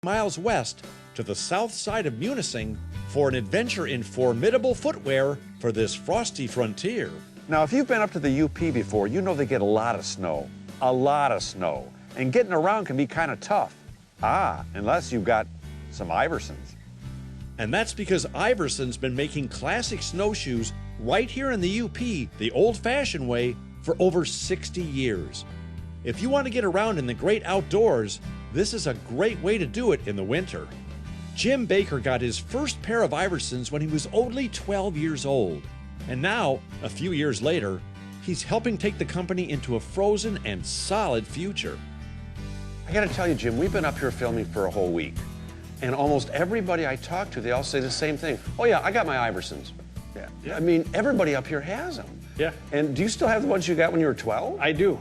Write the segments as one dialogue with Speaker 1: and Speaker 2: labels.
Speaker 1: miles west to the south side of Munising for an adventure in formidable footwear for this frosty frontier.
Speaker 2: Now, if you've been up to the UP before, you know they get a lot of snow. A lot of snow. And getting around can be kind of tough. Unless you've got some Iversons.
Speaker 1: And that's because Iverson's been making classic snowshoes right here in the UP the old-fashioned way for over 60 years. If you want to get around in the great outdoors, this is a great way to do it in the winter. Jim Baker got his first pair of Iversons when he was only 12 years old. And now, a few years later, he's helping take the company into a frozen and solid future.
Speaker 2: I gotta tell you, Jim, we've been up here filming for a whole week. And almost everybody I talk to, they all say the same thing. Oh yeah, I got my Iversons. Yeah. I mean, everybody up here has them.
Speaker 3: Yeah.
Speaker 2: And do you still have the ones you got when you were 12?
Speaker 3: I do.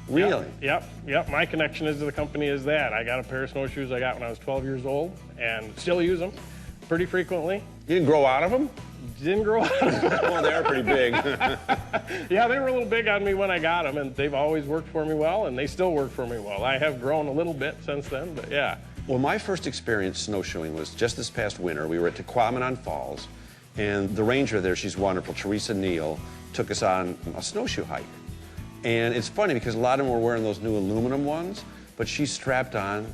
Speaker 2: Really?
Speaker 3: Yep. My connection is to the company is that. I got a pair of snowshoes I got when I was 12 years old and still use them pretty frequently.
Speaker 2: You didn't grow out of them?
Speaker 3: Didn't grow out of them.
Speaker 2: Well, they are pretty big.
Speaker 3: Yeah, they were a little big on me when I got them, and they've always worked for me well, and they still work for me well. I have grown a little bit since then, but yeah.
Speaker 2: Well, my first experience snowshoeing was just this past winter. We were at Tequamanon Falls, and the ranger there, she's wonderful, Teresa Neal, took us on a snowshoe hike. And it's funny because a lot of them were wearing those new aluminum ones, but she strapped on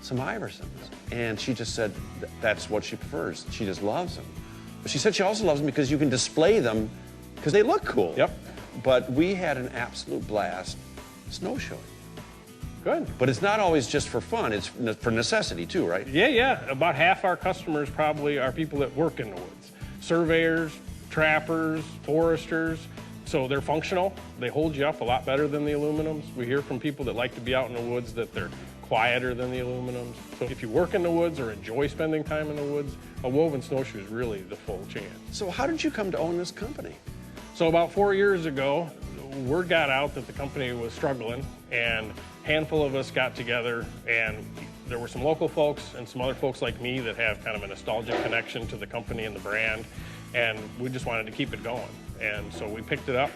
Speaker 2: some Iversons. And she just said that's what she prefers. She just loves them. But she said she also loves them because you can display them because they look cool.
Speaker 3: Yep.
Speaker 2: But we had an absolute blast snowshoeing.
Speaker 3: Good.
Speaker 2: But it's not always just for fun, it's for necessity too, right?
Speaker 3: Yeah. About half our customers probably are people that work in the woods. Surveyors, trappers, foresters. So they're functional. They hold you up a lot better than the aluminums. We hear from people that like to be out in the woods that they're quieter than the aluminums. So if you work in the woods or enjoy spending time in the woods, a woven snowshoe is really the full chance.
Speaker 2: So how did you come to own this company?
Speaker 3: So about 4 years ago, word got out that the company was struggling, and a handful of us got together, and there were some local folks and some other folks like me that have kind of a nostalgic connection to the company and the brand, and we just wanted to keep it going. And so we picked it up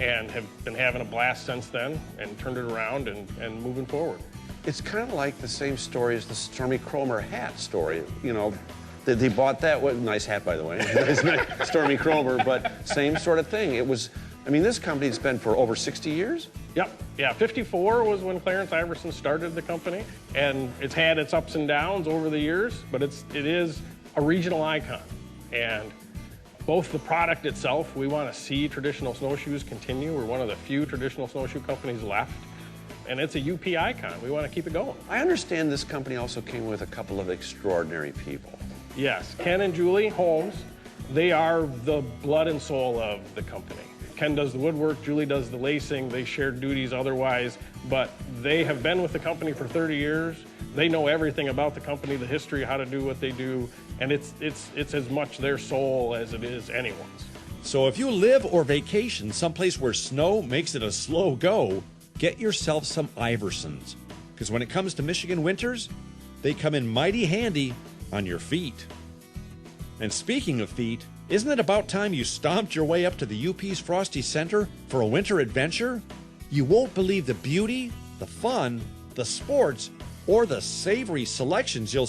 Speaker 3: and have been having a blast since then and turned it around and moving forward.
Speaker 2: It's kind of like the same story as the Stormy Cromer hat story. You know, they bought that, nice hat by the way, Stormy Cromer, but same sort of thing. It was, I mean, this company's been for over 60 years?
Speaker 3: Yep, yeah, 54 was when Clarence Iverson started the company, and it's had its ups and downs over the years, but it is a regional icon. And both the product itself, we want to see traditional snowshoes continue. We're one of the few traditional snowshoe companies left. And it's a UP icon. We want to keep it going.
Speaker 2: I understand this company also came with a couple of extraordinary people.
Speaker 3: Yes, Ken and Julie Holmes, they are the blood and soul of the company. Ken does the woodwork, Julie does the lacing, they share duties otherwise, but they have been with the company for 30 years. They know everything about the company, the history, how to do what they do, and it's as much their soul as it is anyone's.
Speaker 1: So if you live or vacation someplace where snow makes it a slow go, get yourself some Iversons, because when it comes to Michigan winters, they come in mighty handy on your feet. And speaking of feet, isn't it about time you stomped your way up to the UP's Frosty Center for a winter adventure? You won't believe the beauty, the fun, the sports, or the savory selections you'll